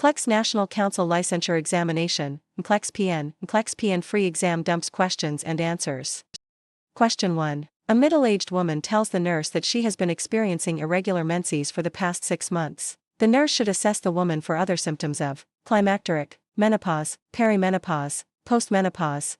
NCLEX National Council Licensure Examination, NCLEX PN free exam dumps questions and answers. Question 1. A middle-aged woman tells the nurse that she has been experiencing irregular menses for the past 6 months. The nurse should assess the woman for other symptoms of climacteric, menopause, perimenopause, postmenopause.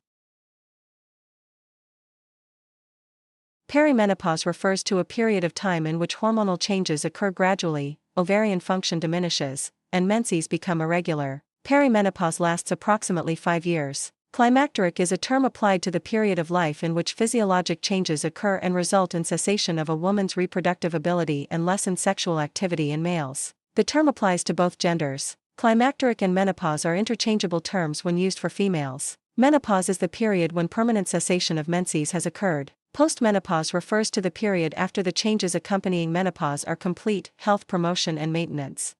Perimenopause refers to a period of time in which hormonal changes occur gradually, ovarian function diminishes, and menses become irregular. Perimenopause lasts approximately 5 years. Climacteric is a term applied to the period of life in which physiologic changes occur and result in cessation of a woman's reproductive ability and lessened sexual activity in males. The term applies to both genders. Climacteric and menopause are interchangeable terms when used for females. Menopause is the period when permanent cessation of menses has occurred. Postmenopause refers to the period after the changes accompanying menopause are complete, health promotion and maintenance.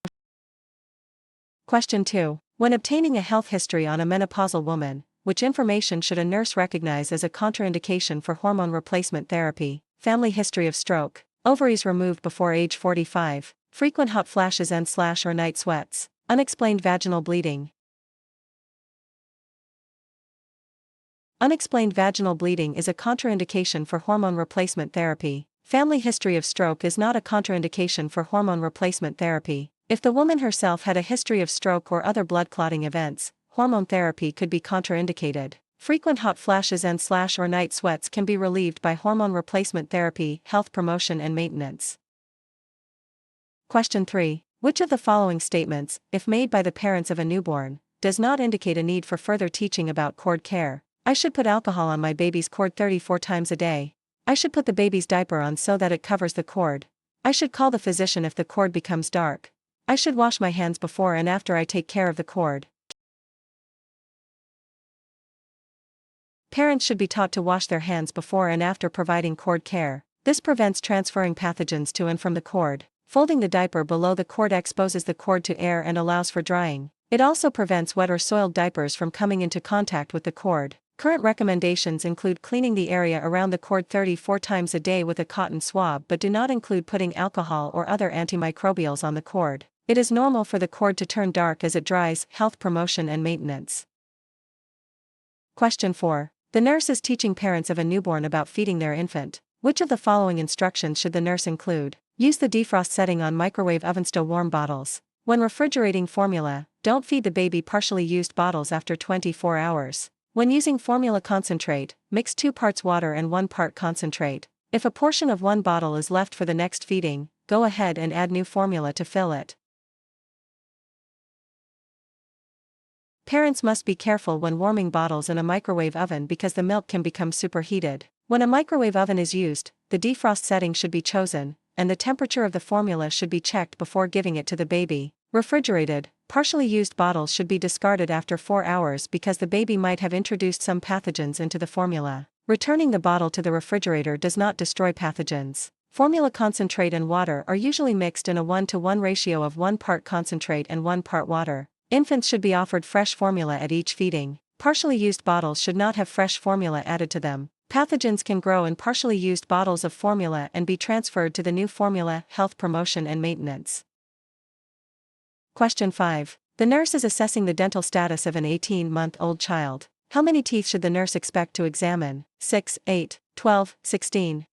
Question 2. When obtaining a health history on a menopausal woman, which information should a nurse recognize as a contraindication for hormone replacement therapy? Family history of stroke, ovaries removed before age 45, frequent hot flashes and/or night sweats, unexplained vaginal bleeding. Unexplained vaginal bleeding is a contraindication for hormone replacement therapy. Family history of stroke is not a contraindication for hormone replacement therapy. If the woman herself had a history of stroke or other blood clotting events, hormone therapy could be contraindicated. Frequent hot flashes and/or night sweats can be relieved by hormone replacement therapy, health promotion and maintenance. Question 3. Which of the following statements, if made by the parents of a newborn, does not indicate a need for further teaching about cord care? I should put alcohol on my baby's cord 34 times a day. I should put the baby's diaper on so that it covers the cord. I should call the physician if the cord becomes dark. I should wash my hands before and after I take care of the cord. Parents should be taught to wash their hands before and after providing cord care. This prevents transferring pathogens to and from the cord. Folding the diaper below the cord exposes the cord to air and allows for drying. It also prevents wet or soiled diapers from coming into contact with the cord. Current recommendations include cleaning the area around the cord 34 times a day with a cotton swab but do not include putting alcohol or other antimicrobials on the cord. It is normal for the cord to turn dark as it dries. Health promotion and maintenance. Question 4. The nurse is teaching parents of a newborn about feeding their infant. Which of the following instructions should the nurse include? Use the defrost setting on microwave oven still warm bottles. When refrigerating formula, don't feed the baby partially used bottles after 24 hours. When using formula concentrate, mix 2 parts water and 1 part concentrate. If a portion of one bottle is left for the next feeding, go ahead and add new formula to fill it. Parents must be careful when warming bottles in a microwave oven because the milk can become superheated. When a microwave oven is used, the defrost setting should be chosen, and the temperature of the formula should be checked before giving it to the baby. Refrigerated, partially used bottles should be discarded after 4 hours because the baby might have introduced some pathogens into the formula. Returning the bottle to the refrigerator does not destroy pathogens. Formula concentrate and water are usually mixed in a 1-to-1 ratio of 1 part concentrate and 1 part water. Infants should be offered fresh formula at each feeding. Partially used bottles should not have fresh formula added to them. Pathogens can grow in partially used bottles of formula and be transferred to the new formula. Health promotion and maintenance. Question 5. The nurse is assessing the dental status of an 18-month-old child. How many teeth should the nurse expect to examine? 6, 8, 12, 16.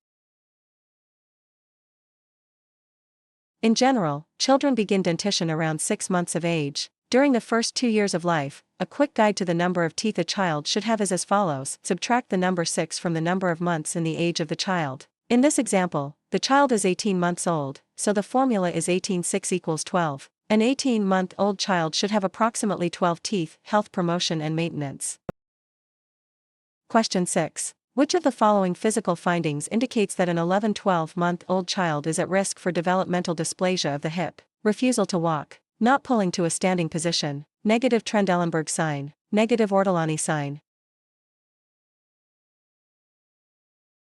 In general, children begin dentition around 6 months of age. During the first 2 years of life, a quick guide to the number of teeth a child should have is as follows. Subtract the number 6 from the number of months in the age of the child. In this example, the child is 18 months old, so the formula is 18 6 equals 12. An 18-month-old child should have approximately 12 teeth. Health promotion and maintenance. Question 6. Which of the following physical findings indicates that an 11-12-month-old child is at risk for developmental dysplasia of the hip? Refusal to walk. Not pulling to a standing position. Negative Trendelenburg sign. Negative Ortolani sign.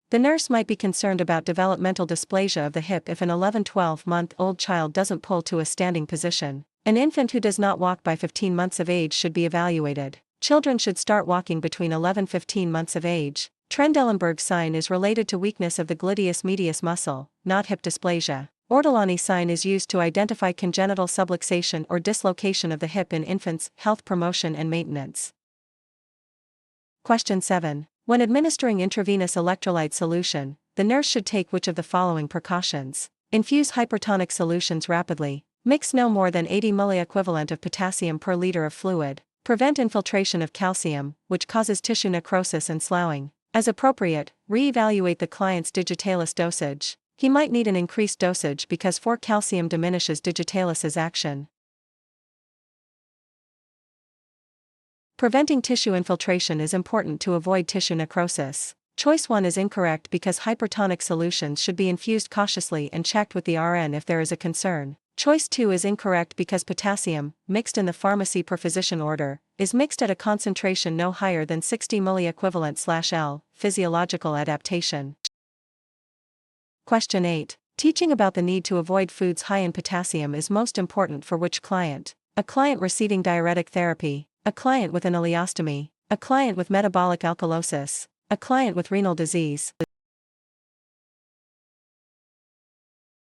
The nurse might be concerned about developmental dysplasia of the hip if an 11-12-month-old child doesn't pull to a standing position. An infant who does not walk by 15 months of age should be evaluated. Children should start walking between 11-15 months of age. Trendelenburg sign is related to weakness of the gluteus medius muscle, not hip dysplasia. Ortolani sign is used to identify congenital subluxation or dislocation of the hip in infants, health promotion and maintenance. Question 7. When administering intravenous electrolyte solution, the nurse should take which of the following precautions? Infuse hypertonic solutions rapidly. Mix no more than 80 milliequivalent of potassium per liter of fluid. Prevent infiltration of calcium, which causes tissue necrosis and sloughing. As appropriate, re-evaluate the client's digitalis dosage. He might need an increased dosage because 4 calcium diminishes digitalis's action. Preventing tissue infiltration is important to avoid tissue necrosis. Choice 1 is incorrect because hypertonic solutions should be infused cautiously and checked with the RN if there is a concern. Choice 2 is incorrect because potassium, mixed in the pharmacy per physician order, is mixed at a concentration no higher than 60 milliequivalent/L, physiological adaptation. Question 8. Teaching about the need to avoid foods high in potassium is most important for which client? A client receiving diuretic therapy, a client with an ileostomy, a client with metabolic alkalosis, a client with renal disease.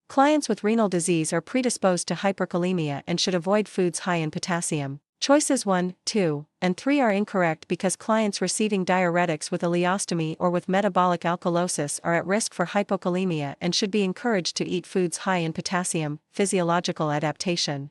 Clients with renal disease are predisposed to hyperkalemia and should avoid foods high in potassium. Choices 1, 2, and 3 are incorrect because clients receiving diuretics with ileostomy or with metabolic alkalosis are at risk for hypokalemia and should be encouraged to eat foods high in potassium, physiological adaptation.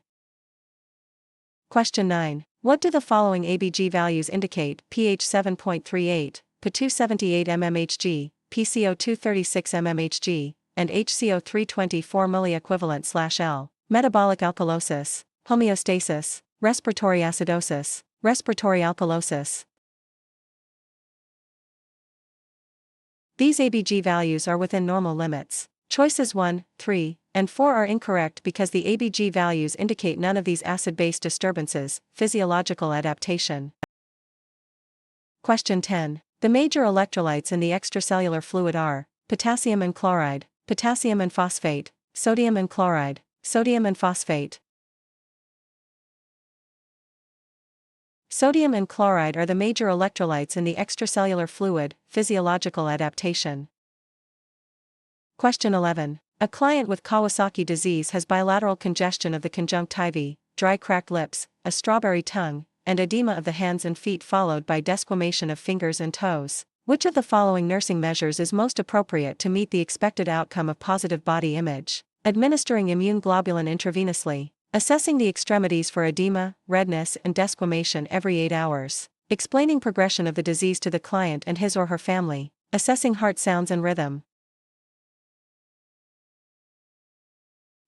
Question 9. What do the following ABG values indicate? pH 7.38, P2 78 mmHg, PCO2 36 mmHg, and HCO 324 milliequivalent/L. Metabolic alkalosis, homeostasis, respiratory acidosis, respiratory alkalosis. These ABG values are within normal limits. Choices 1, 3, and 4 are incorrect because the ABG values indicate none of these acid-base disturbances, physiological adaptation. Question 10. The major electrolytes in the extracellular fluid are potassium and chloride, potassium and phosphate, sodium and chloride, sodium and phosphate. Sodium and chloride are the major electrolytes in the extracellular fluid, physiological adaptation. Question 11. A client with Kawasaki disease has bilateral congestion of the conjunctivae, dry cracked lips, a strawberry tongue, and edema of the hands and feet followed by desquamation of fingers and toes. Which of the following nursing measures is most appropriate to meet the expected outcome of positive body image? Administering immune globulin intravenously. Assessing the extremities for edema, redness and desquamation every 8 hours. Explaining progression of the disease to the client and his or her family. Assessing heart sounds and rhythm.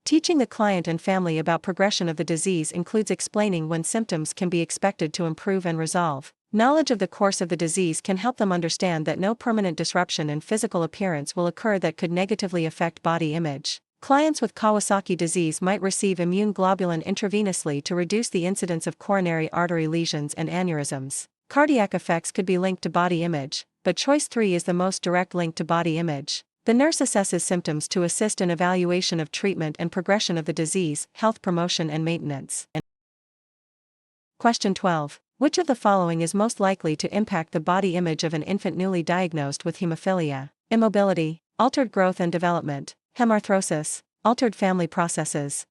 Teaching the client and family about progression of the disease includes explaining when symptoms can be expected to improve and resolve. Knowledge of the course of the disease can help them understand that no permanent disruption in physical appearance will occur that could negatively affect body image. Clients with Kawasaki disease might receive immune globulin intravenously to reduce the incidence of coronary artery lesions and aneurysms. Cardiac effects could be linked to body image, but choice 3 is the most direct link to body image. The nurse assesses symptoms to assist in evaluation of treatment and progression of the disease, health promotion and maintenance. Question 12. Which of the following is most likely to impact the body image of an infant newly diagnosed with hemophilia? Immobility, altered growth and development, hemarthrosis, altered family processes.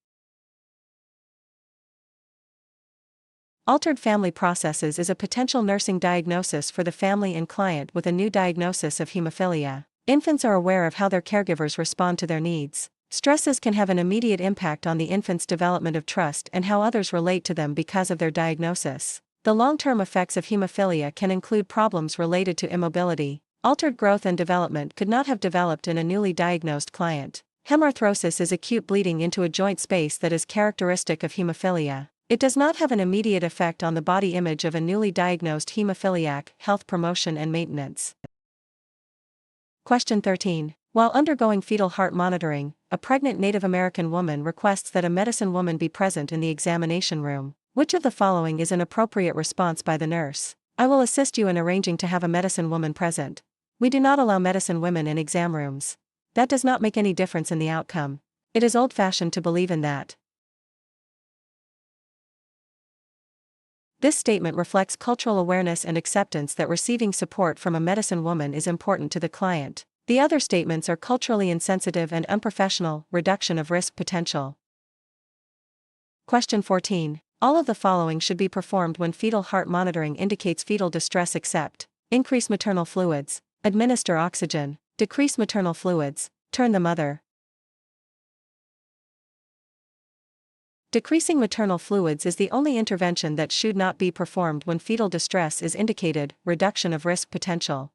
Altered family processes is a potential nursing diagnosis for the family and client with a new diagnosis of hemophilia. Infants are aware of how their caregivers respond to their needs. Stresses can have an immediate impact on the infant's development of trust and how others relate to them because of their diagnosis. The long-term effects of hemophilia can include problems related to immobility. Altered growth and development could not have developed in a newly diagnosed client. Hemarthrosis is acute bleeding into a joint space that is characteristic of hemophilia. It does not have an immediate effect on the body image of a newly diagnosed hemophiliac, health promotion and maintenance. Question 13. While undergoing fetal heart monitoring, a pregnant Native American woman requests that a medicine woman be present in the examination room. Which of the following is an appropriate response by the nurse? I will assist you in arranging to have a medicine woman present. We do not allow medicine women in exam rooms. That does not make any difference in the outcome. It is old-fashioned to believe in that. This statement reflects cultural awareness and acceptance that receiving support from a medicine woman is important to the client. The other statements are culturally insensitive and unprofessional. Reduction of risk potential. Question 14. All of the following should be performed when fetal heart monitoring indicates fetal distress except: increase maternal fluids, administer oxygen, decrease maternal fluids, turn the mother. Decreasing maternal fluids is the only intervention that should not be performed when fetal distress is indicated. Reduction of risk potential.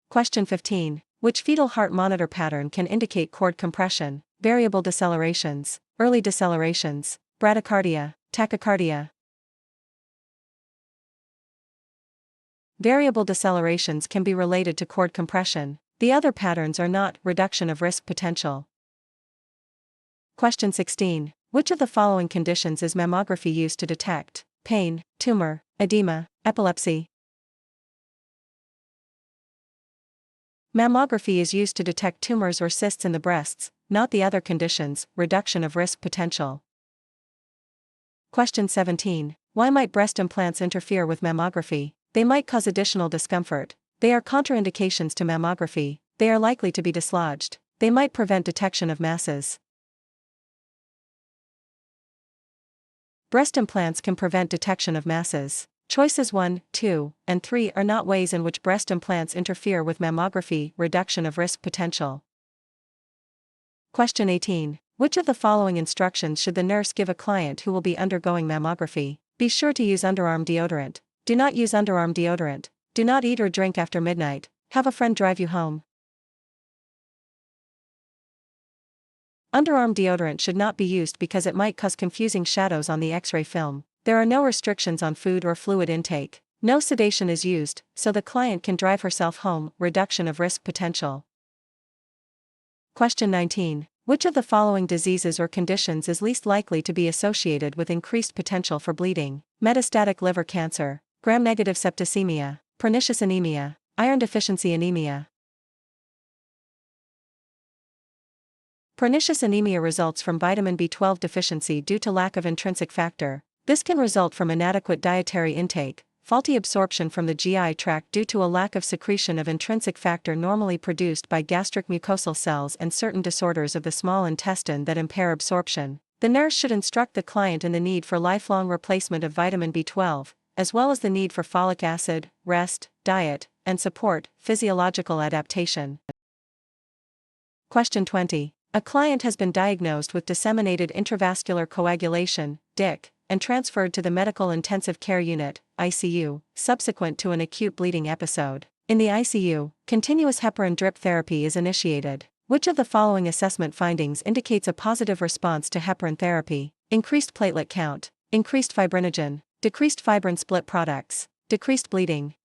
Question 15. Which fetal heart monitor pattern can indicate cord compression, variable decelerations, early decelerations, bradycardia, tachycardia? Variable decelerations can be related to cord compression. The other patterns are not. Reduction of risk potential. Question 16. Which of the following conditions is mammography used to detect: pain, tumor, edema, epilepsy? Mammography is used to detect tumors or cysts in the breasts, not the other conditions. Reduction of risk potential. Question 17. Why might breast implants interfere with mammography? They might cause additional discomfort. They are contraindications to mammography. They are likely to be dislodged. They might prevent detection of masses. Breast implants can prevent detection of masses. Choices 1, 2, and 3 are not ways in which breast implants interfere with mammography. Reduction of risk potential. Question 18. Which of the following instructions should the nurse give a client who will be undergoing mammography? Be sure to use underarm deodorant. Do not use underarm deodorant. Do not eat or drink after midnight. Have a friend drive you home. Underarm deodorant should not be used because it might cause confusing shadows on the X-ray film. There are no restrictions on food or fluid intake. No sedation is used, so the client can drive herself home. Reduction of risk potential. Question 19. Which of the following diseases or conditions is least likely to be associated with increased potential for bleeding? Metastatic liver cancer, gram-negative septicemia, pernicious anemia, iron deficiency anemia. Pernicious anemia results from vitamin B12 deficiency due to lack of intrinsic factor. This can result from inadequate dietary intake, faulty absorption from the GI tract due to a lack of secretion of intrinsic factor normally produced by gastric mucosal cells, and certain disorders of the small intestine that impair absorption. The nurse should instruct the client in the need for lifelong replacement of vitamin B12, as well as the need for folic acid, rest, diet, and support. Physiological adaptation. Question 20. A client has been diagnosed with disseminated intravascular coagulation, DIC, and transferred to the Medical Intensive Care Unit, ICU, subsequent to an acute bleeding episode. In the ICU, continuous heparin drip therapy is initiated. Which of the following assessment findings indicates a positive response to heparin therapy? Increased platelet count, increased fibrinogen, decreased fibrin split products, decreased bleeding.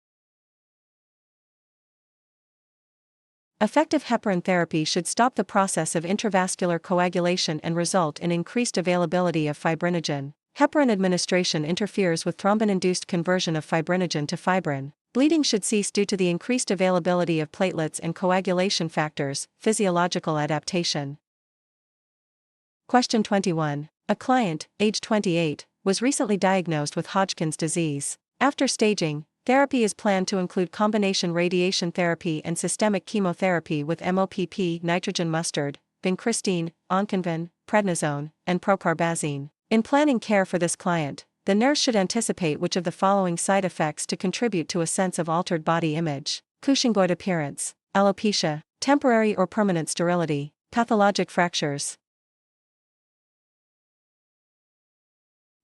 Effective heparin therapy should stop the process of intravascular coagulation and result in increased availability of fibrinogen. Heparin administration interferes with thrombin-induced conversion of fibrinogen to fibrin. Bleeding should cease due to the increased availability of platelets and coagulation factors. Physiological adaptation. Question 21. A client, age 28, was recently diagnosed with Hodgkin's disease. After staging, therapy is planned to include combination radiation therapy and systemic chemotherapy with MOPP, nitrogen mustard, vincristine, oncovin, prednisone, and procarbazine. In planning care for this client, the nurse should anticipate which of the following side effects to contribute to a sense of altered body image: Cushingoid appearance, alopecia, temporary or permanent sterility, pathologic fractures.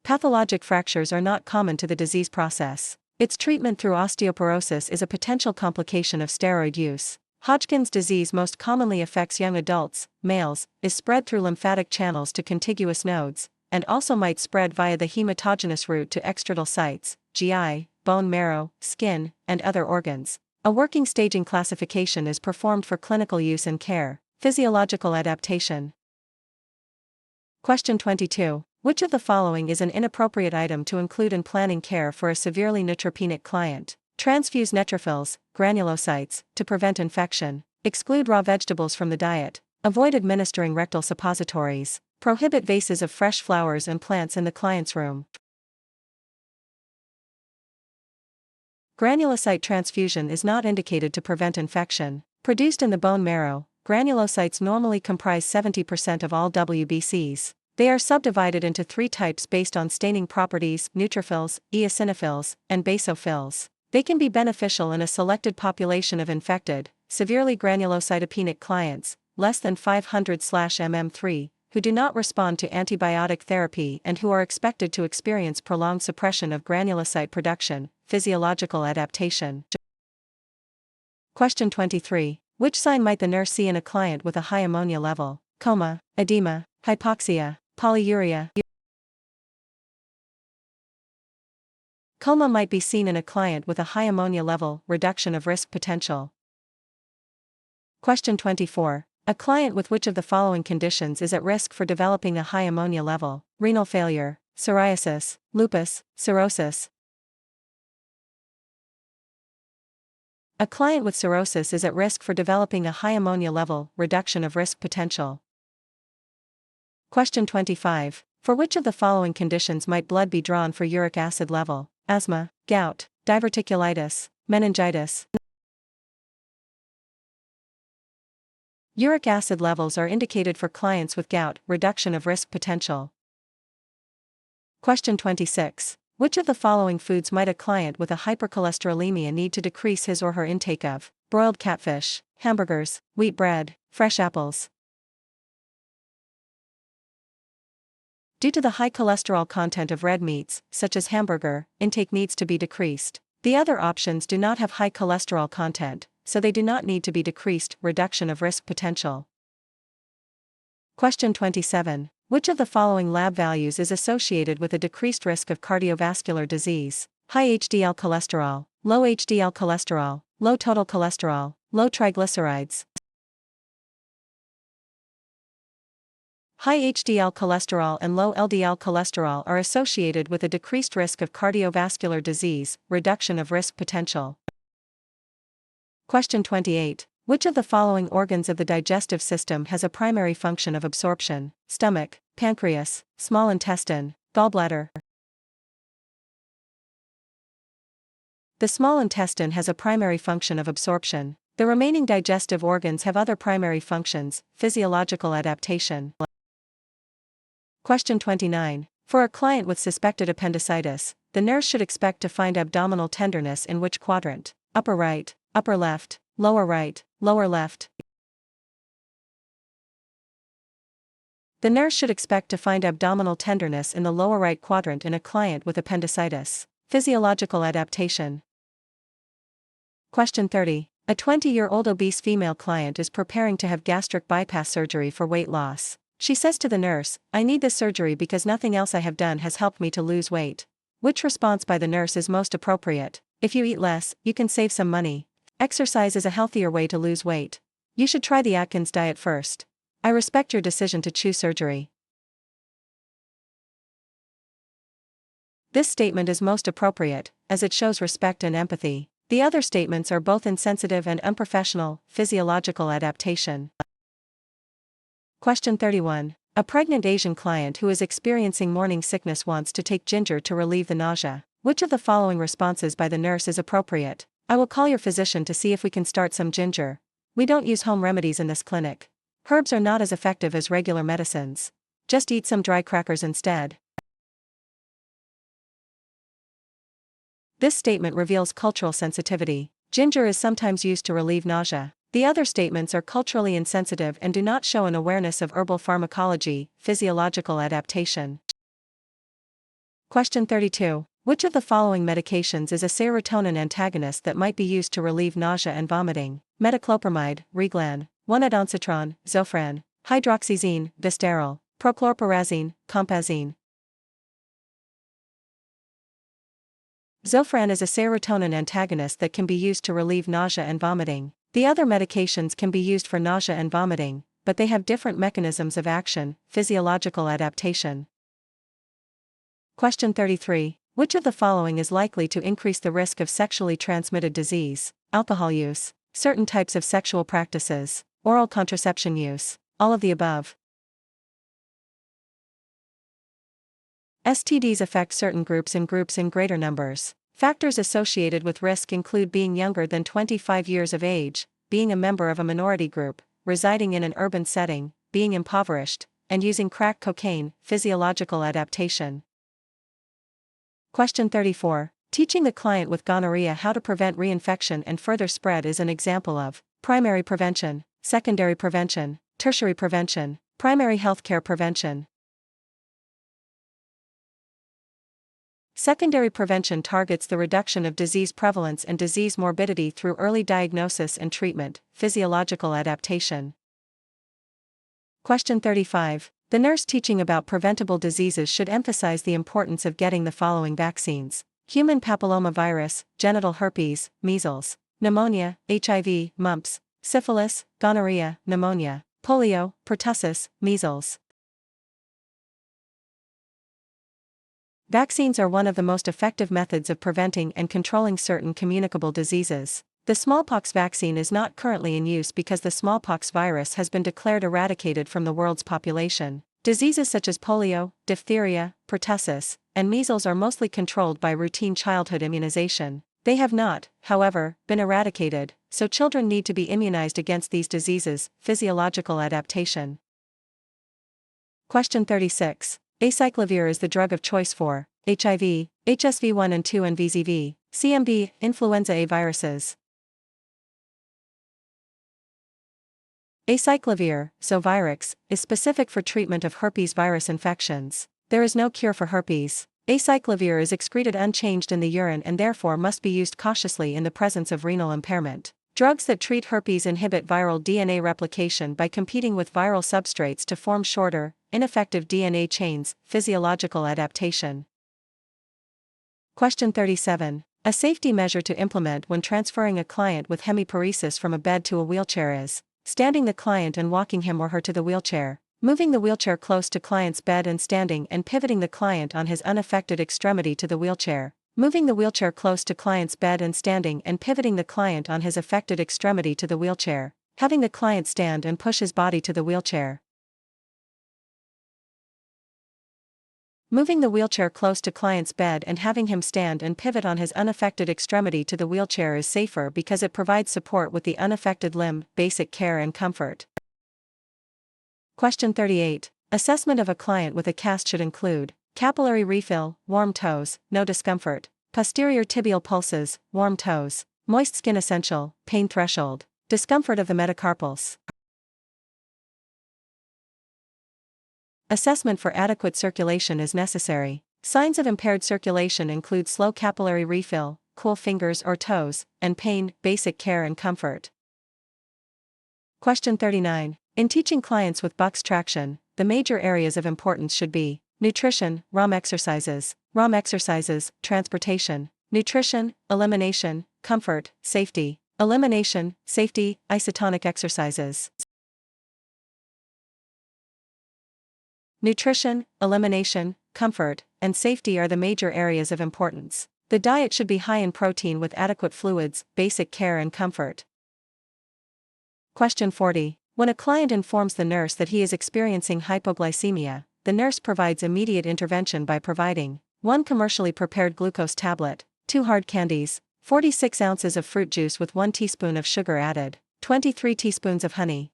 Pathologic fractures are not common to the disease process. Its treatment through osteoporosis is a potential complication of steroid use. Hodgkin's disease most commonly affects young adults, males, is spread through lymphatic channels to contiguous nodes, and also might spread via the hematogenous route to extradal sites, GI, bone marrow, skin, and other organs. A working staging classification is performed for clinical use and care. Physiological adaptation. Question 22. Which of the following is an inappropriate item to include in planning care for a severely neutropenic client? Transfuse neutrophils, granulocytes, to prevent infection. Exclude raw vegetables from the diet. Avoid administering rectal suppositories. Prohibit vases of fresh flowers and plants in the client's room. Granulocyte transfusion is not indicated to prevent infection. Produced in the bone marrow, granulocytes normally comprise 70% of all WBCs. They are subdivided into three types based on staining properties: neutrophils, eosinophils, and basophils. They can be beneficial in a selected population of infected, severely granulocytopenic clients, less than 500/mm3, who do not respond to antibiotic therapy and who are expected to experience prolonged suppression of granulocyte production, physiological adaptation. Question 23. Which sign might the nurse see in a client with a high ammonia level? Coma, edema, hypoxia, polyuria. Coma might be seen in a client with a high ammonia level, reduction of risk potential. Question 24. A client with which of the following conditions is at risk for developing a high ammonia level? Renal failure, psoriasis, lupus, cirrhosis. A client with cirrhosis is at risk for developing a high ammonia level, reduction of risk potential. Question 25. For which of the following conditions might blood be drawn for uric acid level? Asthma, gout, diverticulitis, meningitis. Uric acid levels are indicated for clients with gout, reduction of risk potential. Question 26. Which of the following foods might a client with a hypercholesterolemia need to decrease his or her intake of? Broiled catfish, hamburgers, wheat bread, fresh apples. Due to the high cholesterol content of red meats, such as hamburger, intake needs to be decreased. The other options do not have high cholesterol content, so they do not need to be decreased, reduction of risk potential. Question 27. Which of the following lab values is associated with a decreased risk of cardiovascular disease? High HDL cholesterol, low HDL cholesterol, low total cholesterol, low triglycerides. High HDL cholesterol and low LDL cholesterol are associated with a decreased risk of cardiovascular disease, reduction of risk potential. Question 28. Which of the following organs of the digestive system has a primary function of absorption? Stomach, pancreas, small intestine, gallbladder. The small intestine has a primary function of absorption. The remaining digestive organs have other primary functions, physiological adaptation. Question 29. For a client with suspected appendicitis, the nurse should expect to find abdominal tenderness in which quadrant? Upper right, upper left, lower right, lower left. The nurse should expect to find abdominal tenderness in the lower right quadrant in a client with appendicitis. Physiological adaptation. Question 30. A 20-year-old obese female client is preparing to have gastric bypass surgery for weight loss. She says to the nurse, "I need this surgery because nothing else I have done has helped me to lose weight." Which response by the nurse is most appropriate? If you eat less, you can save some money. Exercise is a healthier way to lose weight. You should try the Atkins diet first. I respect your decision to choose surgery. This statement is most appropriate, as it shows respect and empathy. The other statements are both insensitive and unprofessional. Physiological adaptation. Question 31. A pregnant Asian client who is experiencing morning sickness wants to take ginger to relieve the nausea. Which of the following responses by the nurse is appropriate? I will call your physician to see if we can start some ginger. We don't use home remedies in this clinic. Herbs are not as effective as regular medicines. Just eat some dry crackers instead. This statement reveals cultural sensitivity. Ginger is sometimes used to relieve nausea. The other statements are culturally insensitive and do not show an awareness of herbal pharmacology, physiological adaptation. Question 32. Which of the following medications is a serotonin antagonist that might be used to relieve nausea and vomiting? Metoclopramide, Reglan, 1-Ondansetron, Zofran, hydroxyzine, Vistaril, prochlorperazine, Compazine. Zofran is a serotonin antagonist that can be used to relieve nausea and vomiting. The other medications can be used for nausea and vomiting, but they have different mechanisms of action, physiological adaptation. Question 33. Which of the following is likely to increase the risk of sexually transmitted disease? Alcohol use, certain types of sexual practices, oral contraception use, all of the above. STDs affect certain groups in greater numbers. Factors associated with risk include being younger than 25 years of age, being a member of a minority group, residing in an urban setting, being impoverished, and using crack cocaine, physiological adaptation. Question 34. Teaching the client with gonorrhea how to prevent reinfection and further spread is an example of primary prevention, secondary prevention, tertiary prevention, primary healthcare prevention. Secondary prevention targets the reduction of disease prevalence and disease morbidity through early diagnosis and treatment, physiological adaptation. Question 35. The nurse teaching about preventable diseases should emphasize the importance of getting the following vaccines: human papillomavirus, genital herpes, measles, pneumonia, HIV, mumps, syphilis, gonorrhea, pneumonia, polio, pertussis, measles. Vaccines are one of the most effective methods of preventing and controlling certain communicable diseases. The smallpox vaccine is not currently in use because the smallpox virus has been declared eradicated from the world's population. Diseases such as polio, diphtheria, pertussis, and measles are mostly controlled by routine childhood immunization. They have not, however, been eradicated, so children need to be immunized against these diseases. Physiological adaptation. Question 36. Acyclovir is the drug of choice for HIV, HSV1 and 2 and VZV, CMV, influenza A viruses. Acyclovir, Zovirix, is specific for treatment of herpes virus infections. There is no cure for herpes. Acyclovir is excreted unchanged in the urine and therefore must be used cautiously in the presence of renal impairment. Drugs that treat herpes inhibit viral DNA replication by competing with viral substrates to form shorter, ineffective DNA chains. Physiological adaptation. Question 37. A safety measure to implement when transferring a client with hemiparesis from a bed to a wheelchair is standing the client and walking him or her to the wheelchair, moving the wheelchair close to client's bed and standing and pivoting the client on his unaffected extremity to the wheelchair, moving the wheelchair close to client's bed and standing and pivoting the client on his affected extremity to the wheelchair, having the client stand and push his body to the wheelchair. Moving the wheelchair close to client's bed and having him stand and pivot on his unaffected extremity to the wheelchair is safer because it provides support with the unaffected limb, basic care and comfort. Question 38. Assessment of a client with a cast should include capillary refill, warm toes, no discomfort, posterior tibial pulses, warm toes, moist skin essential, pain threshold, discomfort of the metacarpals. Assessment for adequate circulation is necessary. Signs of impaired circulation include slow capillary refill, cool fingers or toes, and pain, basic care and comfort. Question 39. In teaching clients with bucks traction, the major areas of importance should be nutrition, ROM exercises, transportation, nutrition, elimination, comfort, safety, elimination, safety, isotonic exercises. Nutrition, elimination, comfort, and safety are the major areas of importance. The diet should be high in protein with adequate fluids, basic care and comfort. Question 40. When a client informs the nurse that he is experiencing hypoglycemia, the nurse provides immediate intervention by providing 1 commercially prepared glucose tablet, 2 hard candies, 46 ounces of fruit juice with 1 teaspoon of sugar added, 23 teaspoons of honey.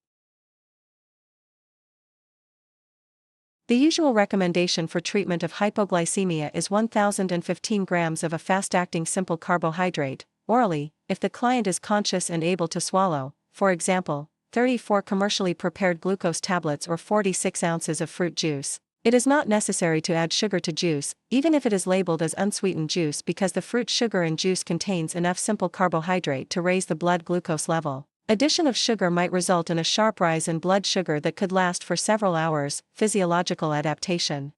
The usual recommendation for treatment of hypoglycemia is 1,015 grams of a fast-acting simple carbohydrate, orally, if the client is conscious and able to swallow, for example, 34 commercially prepared glucose tablets or 46 ounces of fruit juice. It is not necessary to add sugar to juice, even if it is labeled as unsweetened juice, because the fruit sugar in juice contains enough simple carbohydrate to raise the blood glucose level. Addition of sugar might result in a sharp rise in blood sugar that could last for several hours. Physiological adaptation.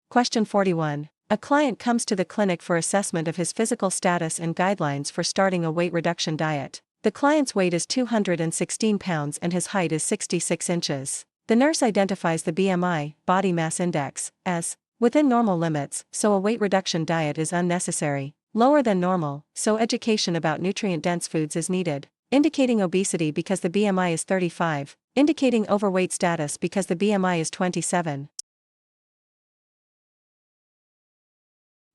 Question 41. A client comes to the clinic for assessment of his physical status and guidelines for starting a weight reduction diet. The client's weight is 216 pounds and his height is 66 inches. The nurse identifies the BMI, body mass index, as within normal limits, so a weight reduction diet is unnecessary. Lower than normal, so education about nutrient-dense foods is needed. Indicating obesity because the BMI is 35, indicating overweight status because the BMI is 27.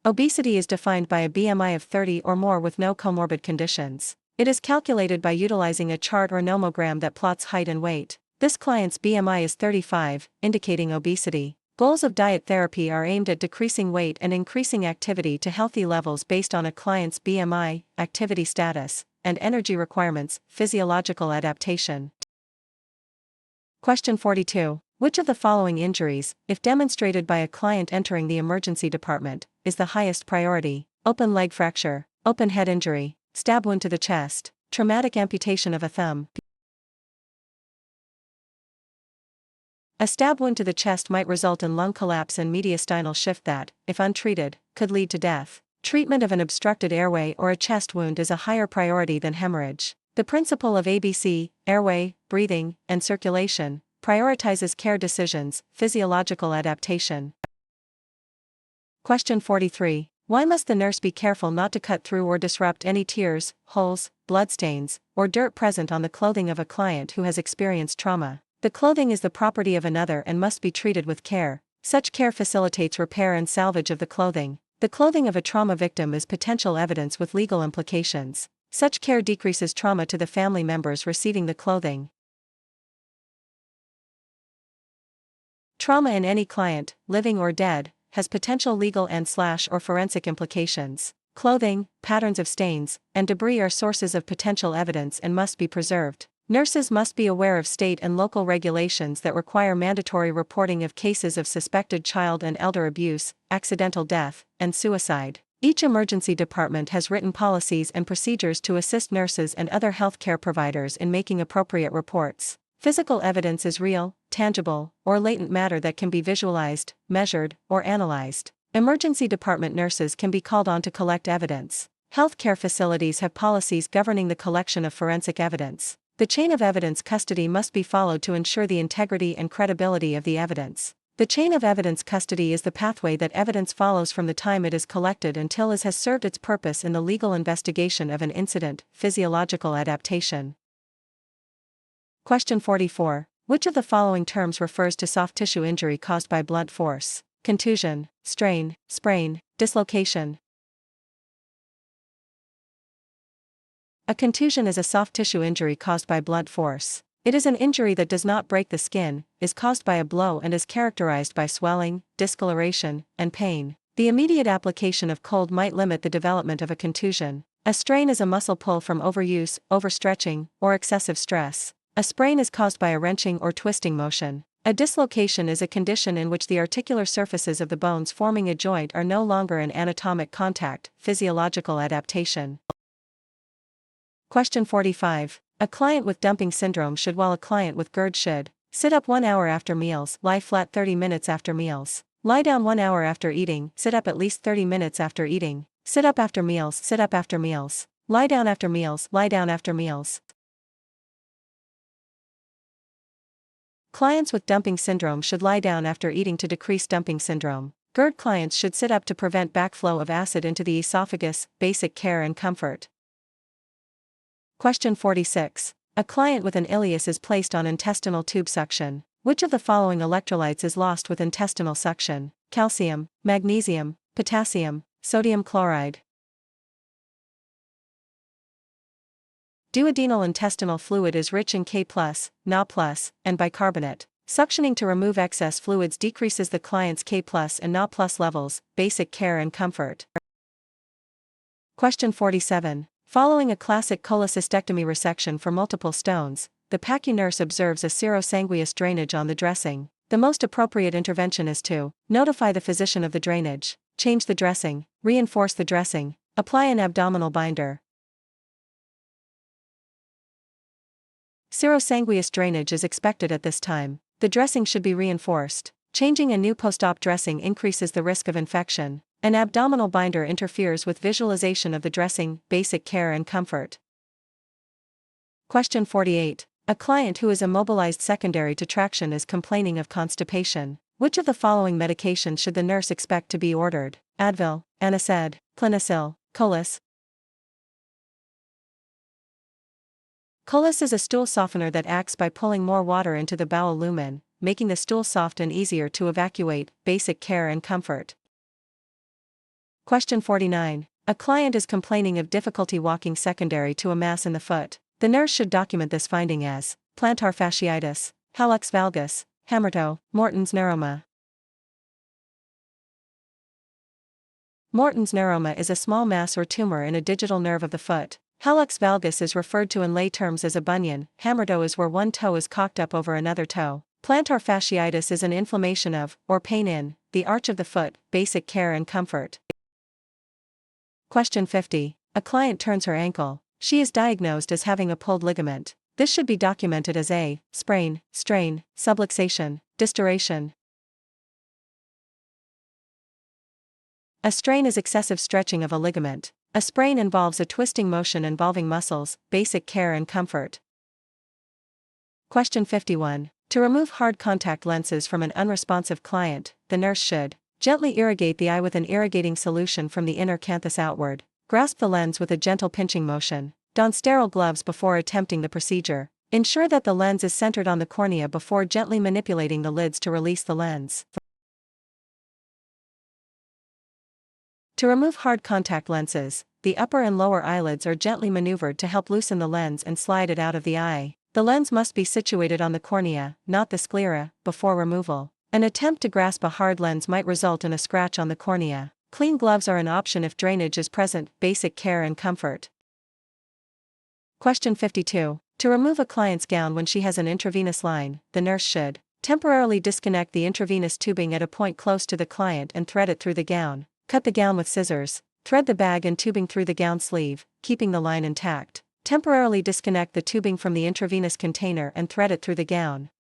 Obesity is defined by a BMI of 30 or more with no comorbid conditions. It is calculated by utilizing a chart or nomogram that plots height and weight. This client's BMI is 35, indicating obesity. Goals of diet therapy are aimed at decreasing weight and increasing activity to healthy levels based on a client's BMI, activity status, and energy requirements, physiological adaptation. Question 42. Which of the following injuries, if demonstrated by a client entering the emergency department, is the highest priority? Open leg fracture, open head injury, stab wound to the chest, traumatic amputation of a thumb. A stab wound to the chest might result in lung collapse and mediastinal shift that, if untreated, could lead to death. Treatment of an obstructed airway or a chest wound is a higher priority than hemorrhage. The principle of ABC, airway, breathing, and circulation, prioritizes care decisions, physiological adaptation. Question 43. Why must the nurse be careful not to cut through or disrupt any tears, holes, bloodstains, or dirt present on the clothing of a client who has experienced trauma? The clothing is the property of another and must be treated with care. Such care facilitates repair and salvage of the clothing. The clothing of a trauma victim is potential evidence with legal implications. Such care decreases trauma to the family members receiving the clothing. Trauma in any client, living or dead, has potential legal and/or forensic implications. Clothing, patterns of stains, and debris are sources of potential evidence and must be preserved. Nurses must be aware of state and local regulations that require mandatory reporting of cases of suspected child and elder abuse, accidental death, and suicide. Each emergency department has written policies and procedures to assist nurses and other healthcare providers in making appropriate reports. Physical evidence is real, tangible, or latent matter that can be visualized, measured, or analyzed. Emergency department nurses can be called on to collect evidence. Healthcare facilities have policies governing the collection of forensic evidence. The chain of evidence custody must be followed to ensure the integrity and credibility of the evidence. The chain of evidence custody is the pathway that evidence follows from the time it is collected until it has served its purpose in the legal investigation of an incident, physiological adaptation. Question 44. Which of the following terms refers to soft tissue injury caused by blunt force? Contusion, strain, sprain, dislocation. A contusion is a soft tissue injury caused by blunt force. It is an injury that does not break the skin, is caused by a blow and is characterized by swelling, discoloration, and pain. The immediate application of cold might limit the development of a contusion. A strain is a muscle pull from overuse, overstretching, or excessive stress. A sprain is caused by a wrenching or twisting motion. A dislocation is a condition in which the articular surfaces of the bones forming a joint are no longer in anatomic contact, physiological adaptation. Question 45. A client with dumping syndrome should, while a client with GERD should sit up 1 hour after meals, lie flat 30 minutes after meals, lie down 1 hour after eating, sit up at least 30 minutes after eating, sit up after meals, sit up after meals, lie down after meals, lie down after meals. Clients with dumping syndrome should lie down after eating to decrease dumping syndrome. GERD clients should sit up to prevent backflow of acid into the esophagus, basic care and comfort. Question 46. A client with an ileus is placed on intestinal tube suction. Which of the following electrolytes is lost with intestinal suction? Calcium, magnesium, potassium, sodium chloride. Duodenal intestinal fluid is rich in K+, Na+, and bicarbonate. Suctioning to remove excess fluids decreases the client's K+ and Na+ levels, basic care and comfort. Question 47. Following a classic cholecystectomy resection for multiple stones, the PACU nurse observes a serosanguous drainage on the dressing. The most appropriate intervention is to notify the physician of the drainage, change the dressing, reinforce the dressing, apply an abdominal binder. Serosanguous drainage is expected at this time. The dressing should be reinforced. Changing a new post-op dressing increases the risk of infection. An abdominal binder interferes with visualization of the dressing, basic care and comfort. Question 48. A client who is immobilized secondary to traction is complaining of constipation. Which of the following medications should the nurse expect to be ordered? Advil, Anacid, Clinicil, Colis. Colis is a stool softener that acts by pulling more water into the bowel lumen, making the stool soft and easier to evacuate, basic care and comfort. Question 49. A client is complaining of difficulty walking secondary to a mass in the foot. The nurse should document this finding as plantar fasciitis, hallux valgus, hammertoe, Morton's neuroma. Morton's neuroma is a small mass or tumor in a digital nerve of the foot. Hallux valgus is referred to in lay terms as a bunion. Hammertoe is where one toe is cocked up over another toe. Plantar fasciitis is an inflammation of, or pain in, the arch of the foot. Basic care and comfort. Question 50. A client turns her ankle. She is diagnosed as having a pulled ligament. This should be documented as a sprain, strain, subluxation, distoration. A strain is excessive stretching of a ligament. A sprain involves a twisting motion involving muscles. Basic care and comfort. Question 51. To remove hard contact lenses from an unresponsive client, the nurse should gently irrigate the eye with an irrigating solution from the inner canthus outward. Grasp the lens with a gentle pinching motion. Don sterile gloves before attempting the procedure. Ensure that the lens is centered on the cornea before gently manipulating the lids to release the lens. To remove hard contact lenses, the upper and lower eyelids are gently maneuvered to help loosen the lens and slide it out of the eye. The lens must be situated on the cornea, not the sclera, before removal. An attempt to grasp a hard lens might result in a scratch on the cornea. Clean gloves are an option if drainage is present. Basic care and comfort. Question 52. To remove a client's gown when she has an intravenous line, the nurse should temporarily disconnect the intravenous tubing at a point close to the client and thread it through the gown. Cut the gown with scissors. Thread the bag and tubing through the gown sleeve, keeping the line intact. Temporarily disconnect the tubing from the intravenous container and thread it through the gown.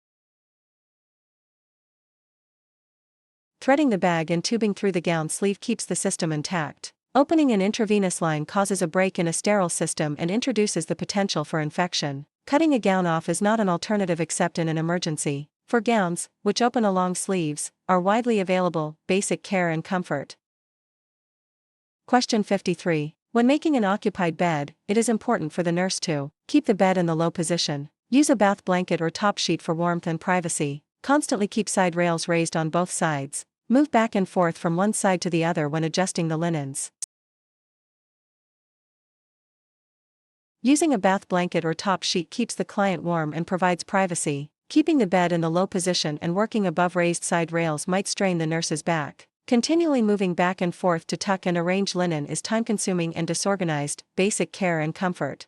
Threading the bag and tubing through the gown sleeve keeps the system intact. Opening an intravenous line causes a break in a sterile system and introduces the potential for infection. Cutting a gown off is not an alternative except in an emergency. For gowns, which open along sleeves, are widely available. Basic care and comfort. Question 53. When making an occupied bed, it is important for the nurse to keep the bed in the low position. Use a bath blanket or top sheet for warmth and privacy. Constantly keep side rails raised on both sides. Move back and forth from one side to the other when adjusting the linens. Using a bath blanket or top sheet keeps the client warm and provides privacy. Keeping the bed in the low position and working above raised side rails might strain the nurse's back. Continually moving back and forth to tuck and arrange linen is time-consuming and disorganized. Basic care and comfort.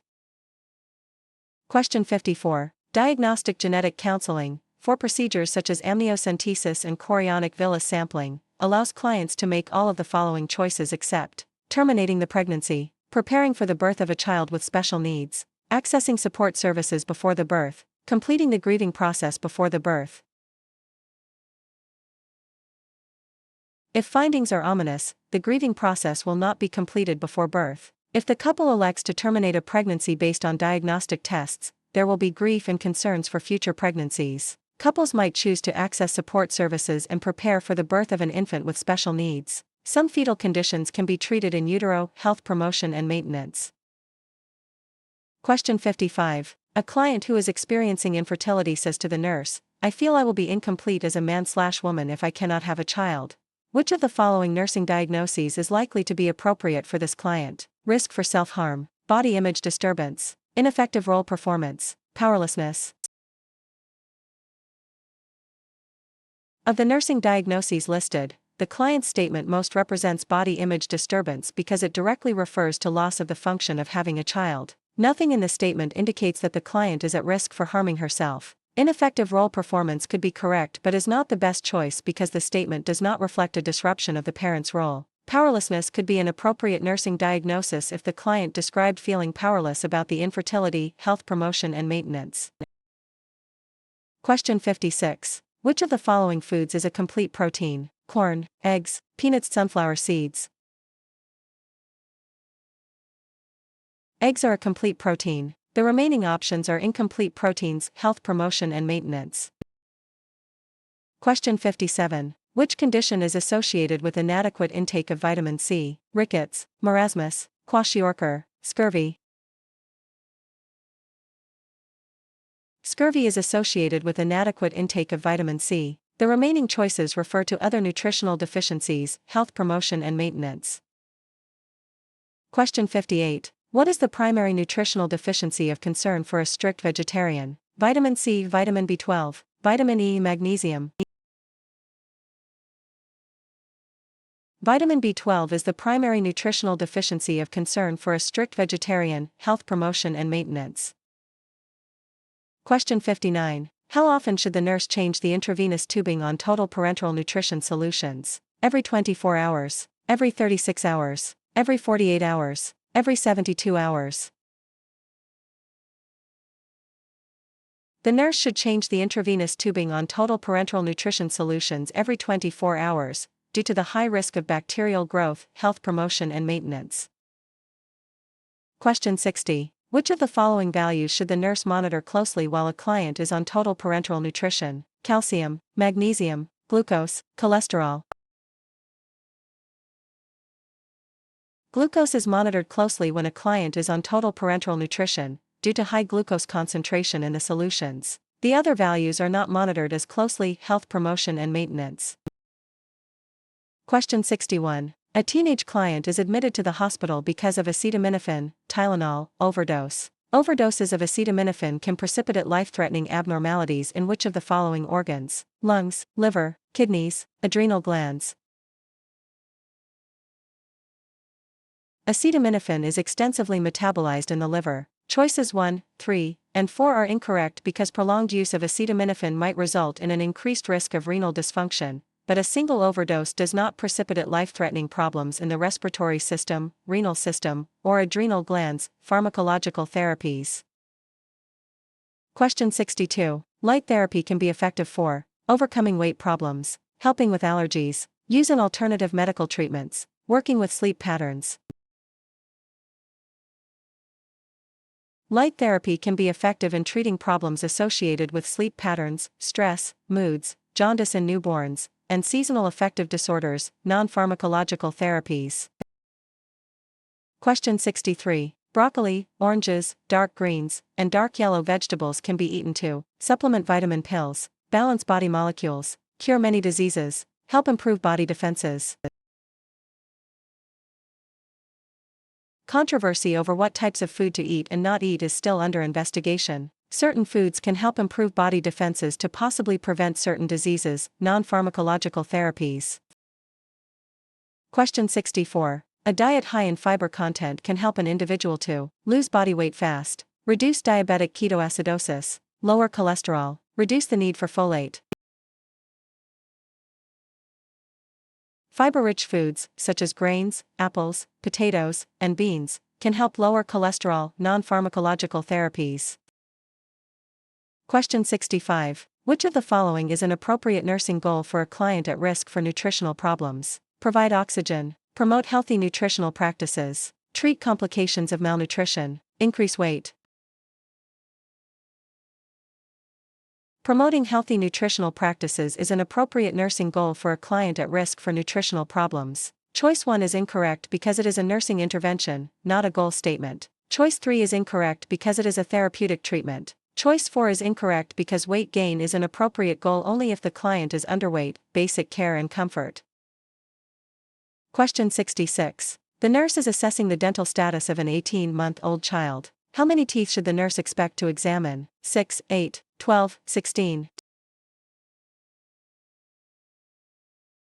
Question 54. Diagnostic genetic counseling, for procedures such as amniocentesis and chorionic villus sampling, allows clients to make all of the following choices except terminating the pregnancy, preparing for the birth of a child with special needs, accessing support services before the birth, completing the grieving process before the birth. If findings are ominous, the grieving process will not be completed before birth. If the couple elects to terminate a pregnancy based on diagnostic tests, there will be grief and concerns for future pregnancies. Couples might choose to access support services and prepare for the birth of an infant with special needs. Some fetal conditions can be treated in utero, health promotion and maintenance. Question 55. A client who is experiencing infertility says to the nurse, "I feel I will be incomplete as a man/woman if I cannot have a child." Which of the following nursing diagnoses is likely to be appropriate for this client? Risk for self-harm, body image disturbance, ineffective role performance, powerlessness. Of the nursing diagnoses listed, the client's statement most represents body image disturbance because it directly refers to loss of the function of having a child. Nothing in the statement indicates that the client is at risk for harming herself. Ineffective role performance could be correct but is not the best choice because the statement does not reflect a disruption of the parent's role. Powerlessness could be an appropriate nursing diagnosis if the client described feeling powerless about the infertility, health promotion and maintenance. Question 56. Which of the following foods is a complete protein? Corn, eggs, peanuts, sunflower seeds. Eggs are a complete protein. The remaining options are incomplete proteins, health promotion and maintenance. Question 57. Which condition is associated with inadequate intake of vitamin C? Rickets, marasmus, kwashiorkor, scurvy. Scurvy is associated with inadequate intake of vitamin C. The remaining choices refer to other nutritional deficiencies, health promotion and maintenance. Question 58. What is the primary nutritional deficiency of concern for a strict vegetarian? Vitamin C, vitamin B12, vitamin E, magnesium. Vitamin B12 is the primary nutritional deficiency of concern for a strict vegetarian, health promotion and maintenance. Question 59. How often should the nurse change the intravenous tubing on total parenteral nutrition solutions? Every 24 hours, every 36 hours, every 48 hours, every 72 hours. The nurse should change the intravenous tubing on total parenteral nutrition solutions every 24 hours, due to the high risk of bacterial growth, health promotion and maintenance. Question 60. Which of the following values should the nurse monitor closely while a client is on total parenteral nutrition? Calcium, magnesium, glucose, cholesterol. Glucose is monitored closely when a client is on total parenteral nutrition, due to high glucose concentration in the solutions. The other values are not monitored as closely, health promotion and maintenance. Question 61. A teenage client is admitted to the hospital because of acetaminophen, Tylenol, overdose. Overdoses of acetaminophen can precipitate life-threatening abnormalities in which of the following organs? Lungs, liver, kidneys, adrenal glands. Acetaminophen is extensively metabolized in the liver. Choices 1, 3, and 4 are incorrect because prolonged use of acetaminophen might result in an increased risk of renal dysfunction, but a single overdose does not precipitate life-threatening problems in the respiratory system, renal system, or adrenal glands. Pharmacological therapies. Question 62. Light therapy can be effective for overcoming weight problems, helping with allergies, using alternative medical treatments, working with sleep patterns. Light therapy can be effective in treating problems associated with sleep patterns, stress, moods, jaundice in newborns, and seasonal affective disorders. Non-pharmacological therapies. Question 63. Broccoli, oranges, dark greens, and dark yellow vegetables can be eaten to supplement vitamin pills, balance body molecules, cure many diseases, help improve body defenses. Controversy over what types of food to eat and not eat is still under investigation. Certain foods can help improve body defenses to possibly prevent certain diseases. Non-pharmacological therapies. Question 64. A diet high in fiber content can help an individual to lose body weight fast, reduce diabetic ketoacidosis, lower cholesterol, reduce the need for folate. Fiber-rich foods, such as grains, apples, potatoes, and beans, can help lower cholesterol. Non-pharmacological therapies. Question 65. Which of the following is an appropriate nursing goal for a client at risk for nutritional problems? Provide oxygen, promote healthy nutritional practices, treat complications of malnutrition, increase weight. Promoting healthy nutritional practices is an appropriate nursing goal for a client at risk for nutritional problems. Choice 1 is incorrect because it is a nursing intervention, not a goal statement. Choice 3 is incorrect because it is a therapeutic treatment. Choice 4 is incorrect because weight gain is an appropriate goal only if the client is underweight. Basic care and comfort. Question 66. The nurse is assessing the dental status of an 18-month-old child. How many teeth should the nurse expect to examine? 6, 8, 12, 16.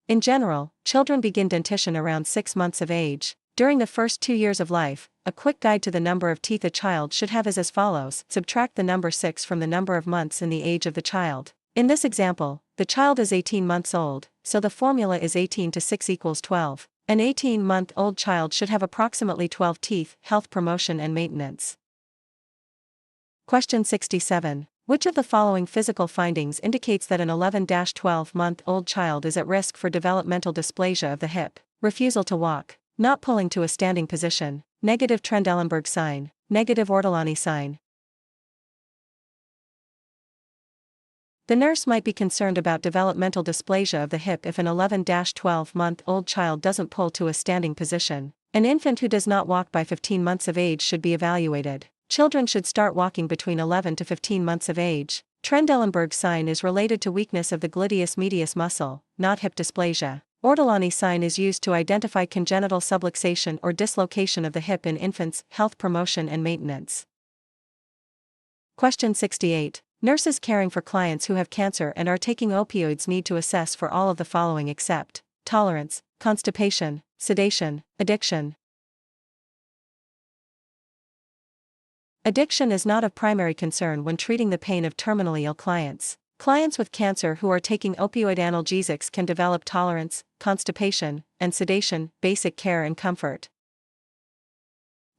In general, children begin dentition around 6 months of age. During the first 2 years of life, a quick guide to the number of teeth a child should have is as follows. Subtract the number 6 from the number of months in the age of the child. In this example, the child is 18 months old, so the formula is 18 to 6 equals 12. An 18-month-old child should have approximately 12 teeth. Health promotion and maintenance. Question 67. Which of the following physical findings indicates that an 11-12-month-old child is at risk for developmental dysplasia of the hip? Refusal to walk, not pulling to a standing position, negative Trendelenburg sign, negative Ortolani sign. The nurse might be concerned about developmental dysplasia of the hip if an 11-12-month-old child doesn't pull to a standing position. An infant who does not walk by 15 months of age should be evaluated. Children should start walking between 11 to 15 months of age. Trendelenburg sign is related to weakness of the gluteus medius muscle, not hip dysplasia. Ortolani sign is used to identify congenital subluxation or dislocation of the hip in infants, health promotion and maintenance. Question 68. Nurses caring for clients who have cancer and are taking opioids need to assess for all of the following except tolerance, constipation, sedation, addiction. Addiction is not of primary concern when treating the pain of terminally ill clients. Clients with cancer who are taking opioid analgesics can develop tolerance, constipation, and sedation, basic care and comfort.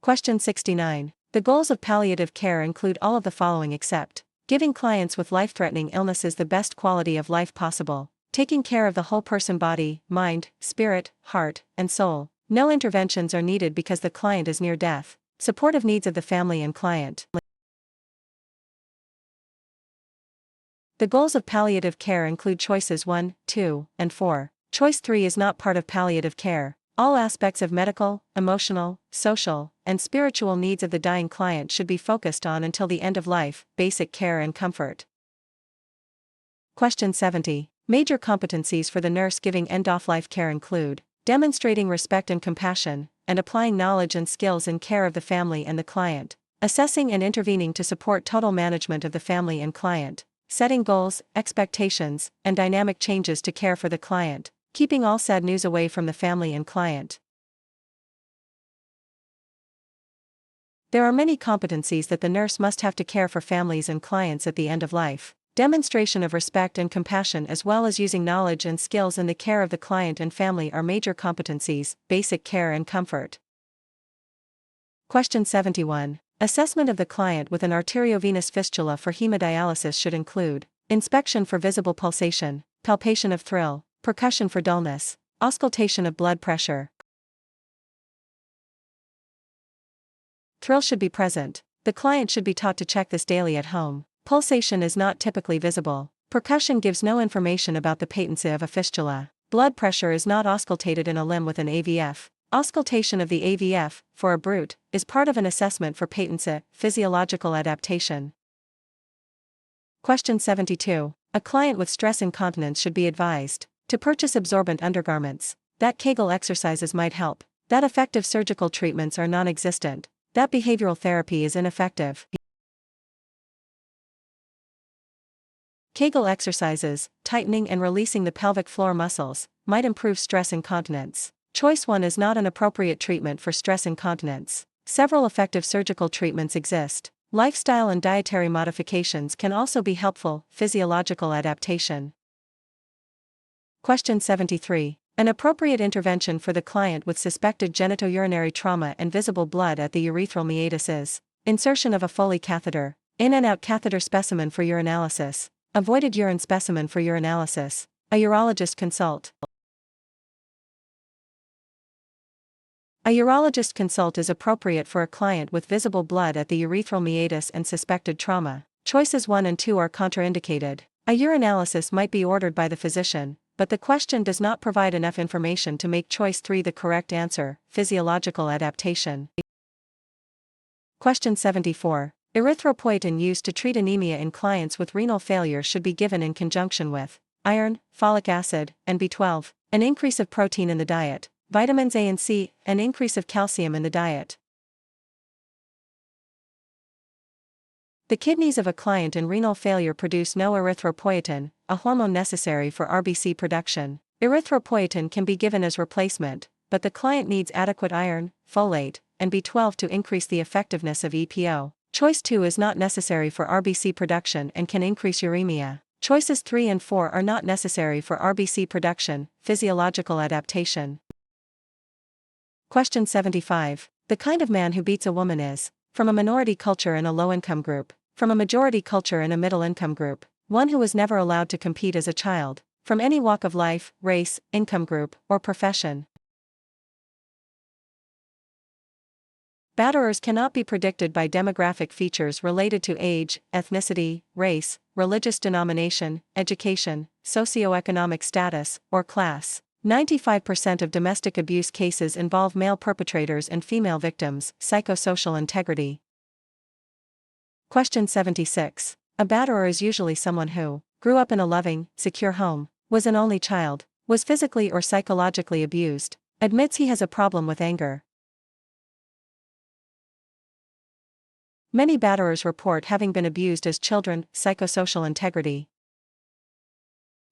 Question 69. The goals of palliative care include all of the following except giving clients with life-threatening illnesses the best quality of life possible, taking care of the whole person body, mind, spirit, heart, and soul. No interventions are needed because the client is near death. Supportive needs of the family and client. The goals of palliative care include choices 1, 2, and 4. Choice 3 is not part of palliative care. All aspects of medical, emotional, social, and spiritual needs of the dying client should be focused on until the end of life, basic care and comfort. Question 70. Major competencies for the nurse giving end-of-life care include demonstrating respect and compassion, and applying knowledge and skills in care of the family and the client, assessing and intervening to support total management of the family and client, setting goals, expectations, and dynamic changes to care for the client, keeping all sad news away from the family and client. There are many competencies that the nurse must have to care for families and clients at the end of life. Demonstration of respect and compassion as well as using knowledge and skills in the care of the client and family are major competencies, basic care and comfort. Question 71. Assessment of the client with an arteriovenous fistula for hemodialysis should include inspection for visible pulsation, palpation of thrill, percussion for dullness, auscultation of blood pressure. Thrill should be present. The client should be taught to check this daily at home. Pulsation is not typically visible. Percussion gives no information about the patency of a fistula. Blood pressure is not auscultated in a limb with an AVF. Auscultation of the AVF, for a brute, is part of an assessment for patency, physiological adaptation. Question 72. A client with stress incontinence should be advised to purchase absorbent undergarments, that Kegel exercises might help, that effective surgical treatments are non-existent, that behavioral therapy is ineffective. Kegel exercises, tightening and releasing the pelvic floor muscles, might improve stress incontinence. Choice 1 is not an appropriate treatment for stress incontinence. Several effective surgical treatments exist. Lifestyle and dietary modifications can also be helpful. Physiological adaptation. Question 73. An appropriate intervention for the client with suspected genitourinary trauma and visible blood at the urethral meatus is insertion of a Foley catheter, in and out catheter specimen for urinalysis, avoided urine specimen for urinalysis, a urologist consult. A urologist consult is appropriate for a client with visible blood at the urethral meatus and suspected trauma. Choices 1 and 2 are contraindicated. A urinalysis might be ordered by the physician, but the question does not provide enough information to make choice 3 the correct answer. Physiological adaptation. Question 74. Erythropoietin used to treat anemia in clients with renal failure should be given in conjunction with iron, folic acid, and B12, an increase of protein in the diet, vitamins A and C, an increase of calcium in the diet. The kidneys of a client in renal failure produce no erythropoietin, a hormone necessary for RBC production. Erythropoietin can be given as replacement, but the client needs adequate iron, folate, and B12 to increase the effectiveness of EPO. Choice 2 is not necessary for RBC production and can increase uremia. Choices 3 and 4 are not necessary for RBC production. Physiological adaptation. Question 75. The kind of man who beats a woman is from a minority culture in a low-income group, from a majority culture in a middle-income group, one who was never allowed to compete as a child, from any walk of life, race, income group, or profession. Batterers cannot be predicted by demographic features related to age, ethnicity, race, religious denomination, education, socioeconomic status, or class. 95% of domestic abuse cases involve male perpetrators and female victims. Psychosocial integrity. Question 76. A batterer is usually someone who grew up in a loving, secure home, was an only child, Was physically or psychologically abused. Admits he has a problem with anger. Many batterers report having been abused as children. Psychosocial integrity.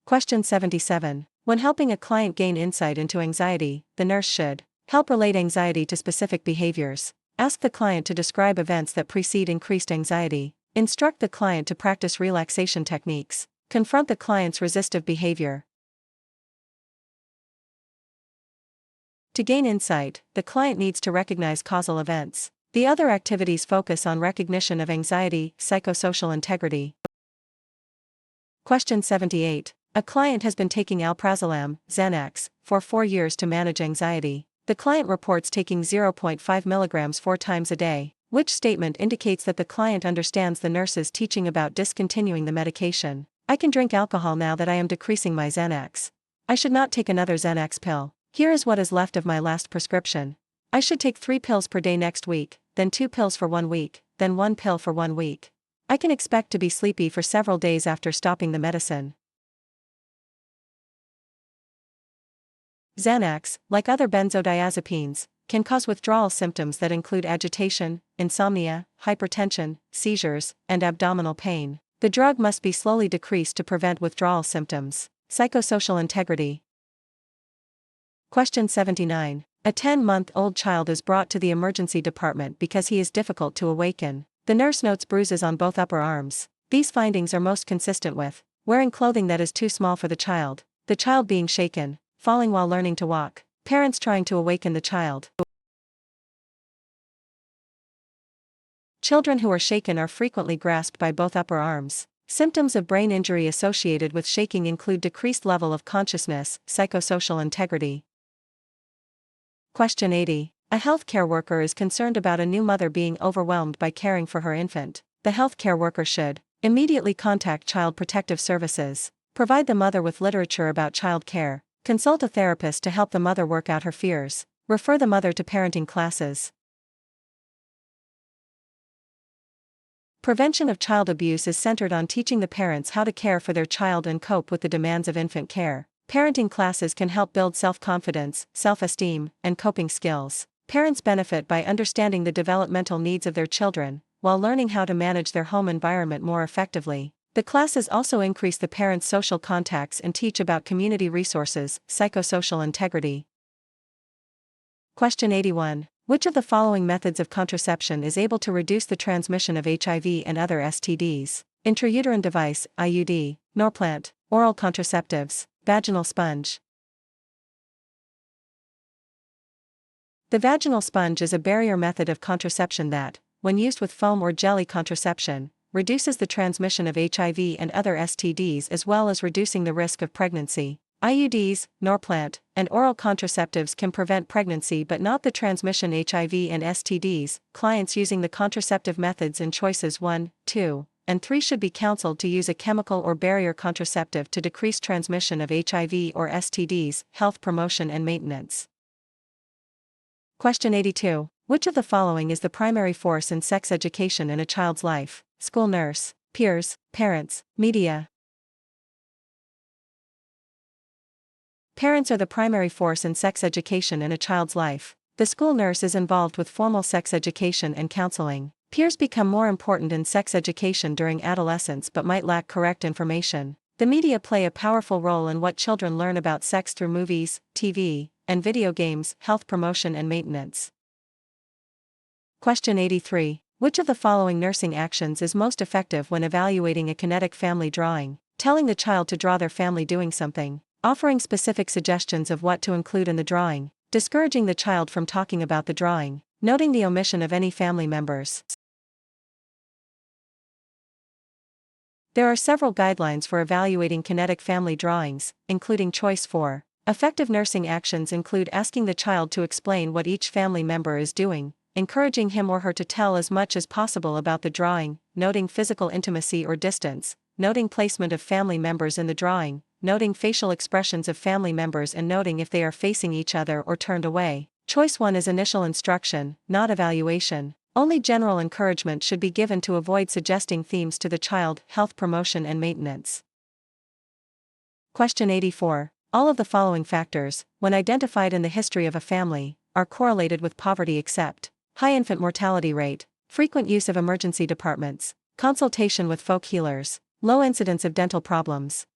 Question 77. When helping a client gain insight into anxiety, the nurse should help relate anxiety to specific behaviors. Ask the client to describe events that precede increased anxiety. Instruct the client to practice relaxation techniques. Confront the client's resistive behavior. To gain insight, the client needs to recognize causal events. The other activities focus on recognition of anxiety. Psychosocial integrity. Question 78. A client has been taking alprazolam, Xanax, for 4 years to manage anxiety. The client reports taking 0.5 mg 4 times a day. Which statement indicates that the client understands the nurse's teaching about discontinuing the medication? I can drink alcohol now that I am decreasing my Xanax. I should not take another Xanax pill. Here is what is left of my last prescription. I should take 3 pills per day next week, then 2 pills for 1 week, then 1 pill for 1 week. I can expect to be sleepy for several days after stopping the medicine. Xanax, like other benzodiazepines, can cause withdrawal symptoms that include agitation, insomnia, hypertension, seizures, and abdominal pain. The drug must be slowly decreased to prevent withdrawal symptoms. Psychosocial integrity. Question 79. A 10-month-old child is brought to the emergency department because he is difficult to awaken. The nurse notes bruises on both upper arms. These findings are most consistent with wearing clothing that is too small for the child being shaken, falling while learning to walk, parents trying to awaken the child. Children who are shaken are frequently grasped by both upper arms. Symptoms of brain injury associated with shaking include decreased level of consciousness. Psychosocial integrity. Question 80. A healthcare worker is concerned about a new mother being overwhelmed by caring for her infant. The healthcare worker should immediately contact Child Protective Services, provide the mother with literature about child care, consult a therapist to help the mother work out her fears, refer the mother to parenting classes. Prevention of child abuse is centered on teaching the parents how to care for their child and cope with the demands of infant care. Parenting classes can help build self-confidence, self-esteem, and coping skills. Parents benefit by understanding the developmental needs of their children, while learning how to manage their home environment more effectively. The classes also increase the parents' social contacts and teach about community resources. Psychosocial integrity. Question 81. Which of the following methods of contraception is able to reduce the transmission of HIV and other STDs? Intrauterine device, IUD, Norplant, oral contraceptives, vaginal sponge. The vaginal sponge is a barrier method of contraception that, when used with foam or jelly contraception, reduces the transmission of HIV and other STDs as well as reducing the risk of pregnancy. IUDs, Norplant, and oral contraceptives can prevent pregnancy but not the transmission HIV and STDs. Clients using the contraceptive methods in choices 1, 2, and 3 should be counseled to use a chemical or barrier contraceptive to decrease transmission of HIV or STDs. Health promotion and maintenance. Question 82. Which of the following is the primary force in sex education in a child's life? School nurse, peers, parents, media. Parents are the primary force in sex education in a child's life. The school nurse is involved with formal sex education and counseling. Peers become more important in sex education during adolescence but might lack correct information. The media play a powerful role in what children learn about sex through movies, TV, and video games. Health promotion and maintenance. Question 83. Which of the following nursing actions is most effective when evaluating a kinetic family drawing? Telling the child to draw their family doing something, offering specific suggestions of what to include in the drawing, discouraging the child from talking about the drawing, noting the omission of any family members. There are several guidelines for evaluating kinetic family drawings, including choice 4. Effective nursing actions include asking the child to explain what each family member is doing, encouraging him or her to tell as much as possible about the drawing, noting physical intimacy or distance, noting placement of family members in the drawing, noting facial expressions of family members and noting if they are facing each other or turned away. Choice 1 is initial instruction, not evaluation. Only general encouragement should be given to avoid suggesting themes to the child. Health promotion and maintenance. Question 84. All of the following factors, when identified in the history of a family, are correlated with poverty except high infant mortality rate, frequent use of emergency departments, consultation with folk healers, low incidence of dental problems.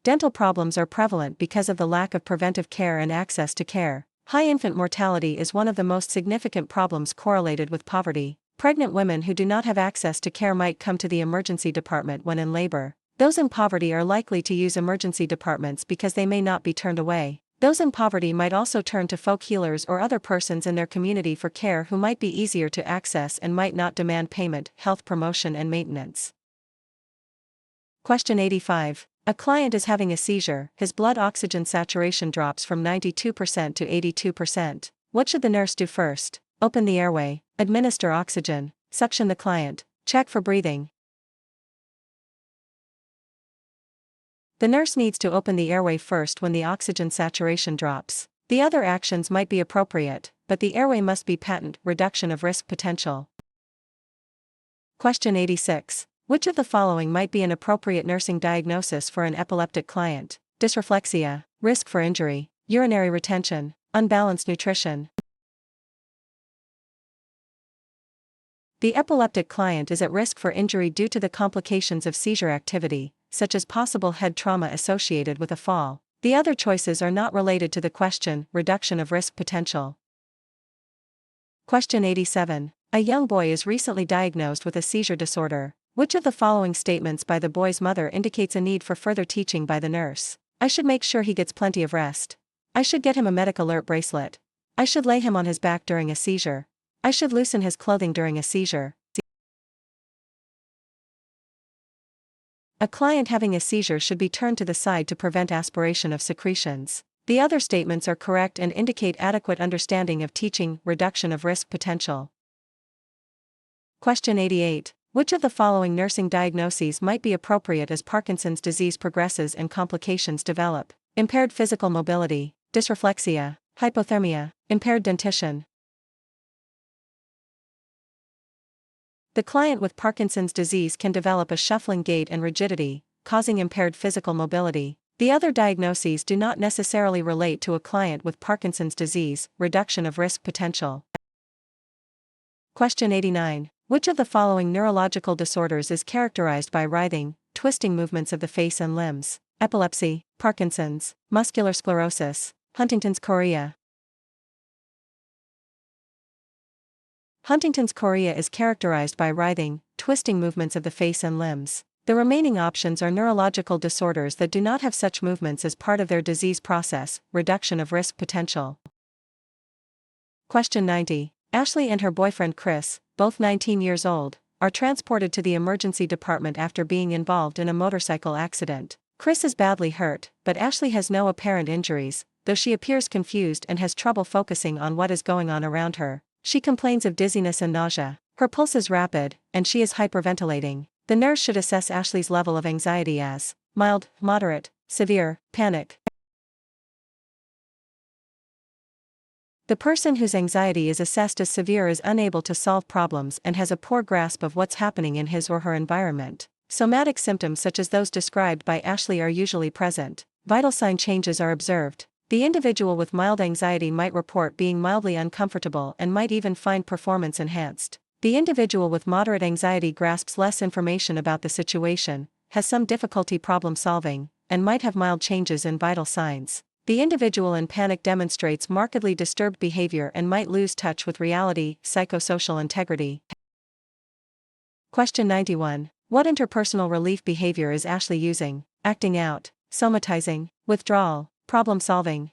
Dental problems are prevalent because of the lack of preventive care and access to care. High infant mortality is one of the most significant problems correlated with poverty. Pregnant women who do not have access to care might come to the emergency department when in labor. Those in poverty are likely to use emergency departments because they may not be turned away. Those in poverty might also turn to folk healers or other persons in their community for care who might be easier to access and might not demand payment, health promotion and maintenance. Question 85. A client is having a seizure, his blood oxygen saturation drops from 92% to 82%. What should the nurse do first? Open the airway, administer oxygen, suction the client, check for breathing. The nurse needs to open the airway first when the oxygen saturation drops. The other actions might be appropriate, but the airway must be patent. Reduction of risk potential. Question 86. Which of the following might be an appropriate nursing diagnosis for an epileptic client? Dysreflexia, risk for injury, urinary retention, unbalanced nutrition. The epileptic client is at risk for injury due to the complications of seizure activity, such as possible head trauma associated with a fall. The other choices are not related to the question. Reduction of risk potential. Question 87. A young boy is recently diagnosed with a seizure disorder. Which of the following statements by the boy's mother indicates a need for further teaching by the nurse? I should make sure he gets plenty of rest. I should get him a medic alert bracelet. I should lay him on his back during a seizure. I should loosen his clothing during a seizure. A client having a seizure should be turned to the side to prevent aspiration of secretions. The other statements are correct and indicate adequate understanding of teaching. Reduction of risk potential. Question 88. Which of the following nursing diagnoses might be appropriate as Parkinson's disease progresses and complications develop? Impaired physical mobility, dysreflexia, hypothermia, impaired dentition. The client with Parkinson's disease can develop a shuffling gait and rigidity, causing impaired physical mobility. The other diagnoses do not necessarily relate to a client with Parkinson's disease. Reduction of risk potential. Question 89. Which of the following neurological disorders is characterized by writhing, twisting movements of the face and limbs? Epilepsy, Parkinson's, muscular sclerosis, Huntington's chorea. Huntington's chorea is characterized by writhing, twisting movements of the face and limbs. The remaining options are neurological disorders that do not have such movements as part of their disease process. Reduction of risk potential. Question 90. Ashley and her boyfriend Chris, both 19 years old, are transported to the emergency department after being involved in a motorcycle accident. Chris is badly hurt, but Ashley has no apparent injuries, though she appears confused and has trouble focusing on what is going on around her. She complains of dizziness and nausea. Her pulse is rapid, and she is hyperventilating. The nurse should assess Ashley's level of anxiety as mild, moderate, severe, panic. The person whose anxiety is assessed as severe is unable to solve problems and has a poor grasp of what's happening in his or her environment. Somatic symptoms such as those described by Ashley are usually present. Vital sign changes are observed. The individual with mild anxiety might report being mildly uncomfortable and might even find performance enhanced. The individual with moderate anxiety grasps less information about the situation, has some difficulty problem solving, and might have mild changes in vital signs. The individual in panic demonstrates markedly disturbed behavior and might lose touch with reality. Psychosocial integrity. Question 91. What interpersonal relief behavior is Ashley using? Acting out, somatizing, withdrawal, problem solving.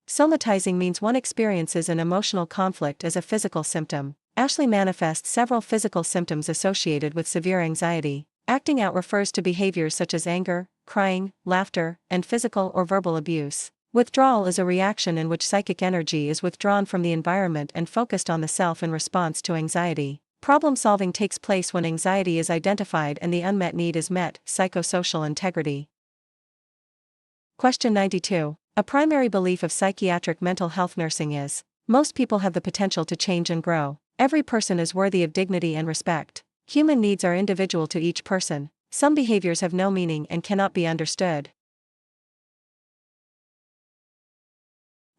Somatizing means one experiences an emotional conflict as a physical symptom. Ashley manifests several physical symptoms associated with severe anxiety. Acting out refers to behaviors such as anger, crying, laughter, and physical or verbal abuse. Withdrawal is a reaction in which psychic energy is withdrawn from the environment and focused on the self in response to anxiety. Problem solving takes place when anxiety is identified and the unmet need is met. Psychosocial integrity. Question 92. A primary belief of psychiatric mental health nursing is, most people have the potential to change and grow. Every person is worthy of dignity and respect. Human needs are individual to each person. Some behaviors have no meaning and cannot be understood.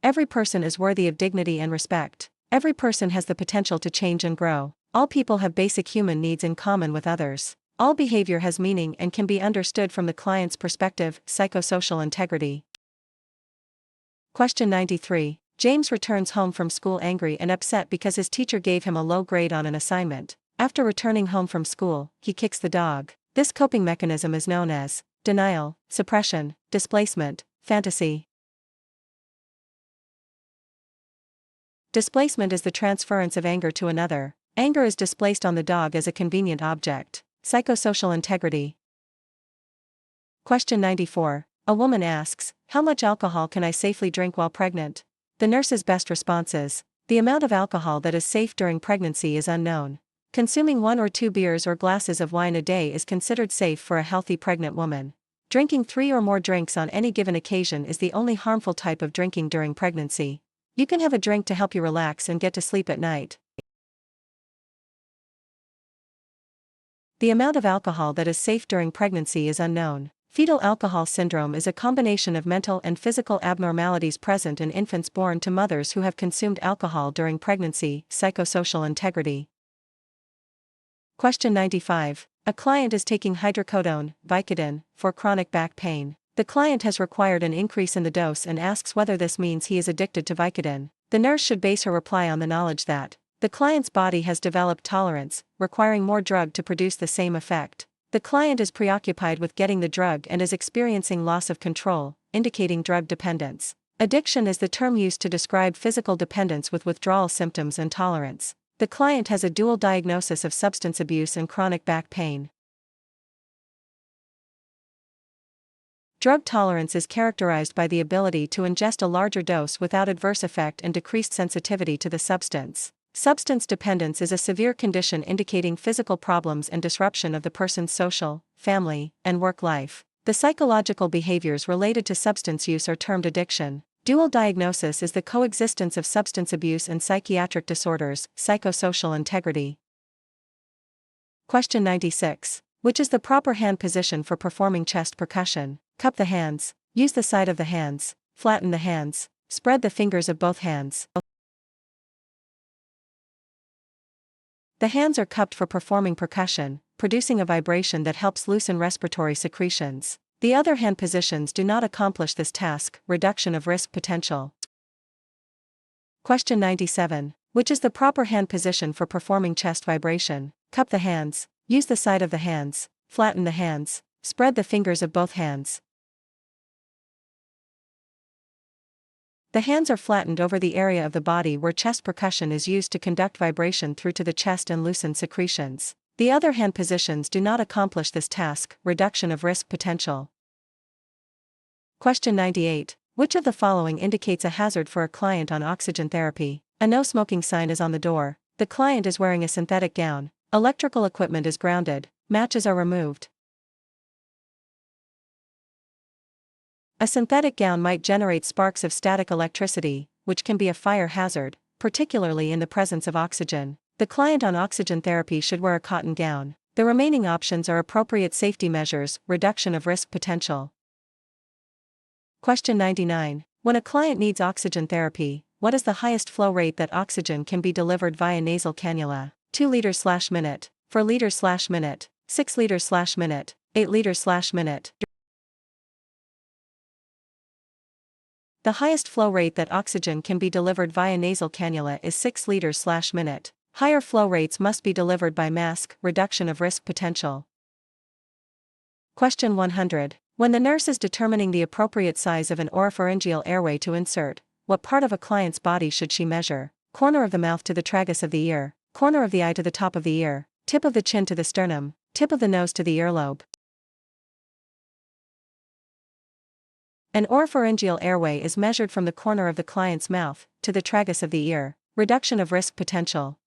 Every person is worthy of dignity and respect. Every person has the potential to change and grow. All people have basic human needs in common with others. All behavior has meaning and can be understood from the client's perspective. Psychosocial integrity. Question 93. James returns home from school angry and upset because his teacher gave him a low grade on an assignment. After returning home from school, he kicks the dog. This coping mechanism is known as denial, suppression, displacement, fantasy. Displacement is the transference of anger to another. Anger is displaced on the dog as a convenient object. Psychosocial integrity. Question 94. A woman asks, how much alcohol can I safely drink while pregnant? The nurse's best response is, the amount of alcohol that is safe during pregnancy is unknown. Consuming 1 or 2 beers or glasses of wine a day is considered safe for a healthy pregnant woman. Drinking 3 or more drinks on any given occasion is the only harmful type of drinking during pregnancy. You can have a drink to help you relax and get to sleep at night. The amount of alcohol that is safe during pregnancy is unknown. Fetal alcohol syndrome is a combination of mental and physical abnormalities present in infants born to mothers who have consumed alcohol during pregnancy. Psychosocial integrity. Question 95. A client is taking hydrocodone, Vicodin, for chronic back pain. The client has required an increase in the dose and asks whether this means he is addicted to Vicodin. The nurse should base her reply on the knowledge that the client's body has developed tolerance, requiring more drug to produce the same effect. The client is preoccupied with getting the drug and is experiencing loss of control, indicating drug dependence. Addiction is the term used to describe physical dependence with withdrawal symptoms and tolerance. The client has a dual diagnosis of substance abuse and chronic back pain. Drug tolerance is characterized by the ability to ingest a larger dose without adverse effect and decreased sensitivity to the substance. Substance dependence is a severe condition indicating physical problems and disruption of the person's social, family, and work life. The psychological behaviors related to substance use are termed addiction. Dual diagnosis is the coexistence of substance abuse and psychiatric disorders. Psychosocial integrity. Question 96. Which is the proper hand position for performing chest percussion? Cup the hands, use the side of the hands, flatten the hands, spread the fingers of both hands. The hands are cupped for performing percussion, producing a vibration that helps loosen respiratory secretions. The other hand positions do not accomplish this task. Reduction of risk potential. Question 97. Which is the proper hand position for performing chest vibration? Cup the hands, use the side of the hands, flatten the hands, spread the fingers of both hands. The hands are flattened over the area of the body where chest percussion is used to conduct vibration through to the chest and loosen secretions. The other hand positions do not accomplish this task. Reduction of risk potential. Question 98. Which of the following indicates a hazard for a client on oxygen therapy? A no smoking sign is on the door. The client is wearing a synthetic gown. Electrical equipment is grounded. Matches are removed. A synthetic gown might generate sparks of static electricity, which can be a fire hazard, particularly in the presence of oxygen. The client on oxygen therapy should wear a cotton gown. The remaining options are appropriate safety measures. Reduction of risk potential. Question 99. When a client needs oxygen therapy, what is the highest flow rate that oxygen can be delivered via nasal cannula? 2 liters/minute, 4 liters/minute, 6 liters/minute, 8 liters/minute. The highest flow rate that oxygen can be delivered via nasal cannula is 6 liters/minute. Higher flow rates must be delivered by mask. Reduction of risk potential. Question 100. When the nurse is determining the appropriate size of an oropharyngeal airway to insert, what part of a client's body should she measure? Corner of the mouth to the tragus of the ear, corner of the eye to the top of the ear, tip of the chin to the sternum, tip of the nose to the earlobe. An oropharyngeal airway is measured from the corner of the client's mouth to the tragus of the ear. Reduction of risk potential.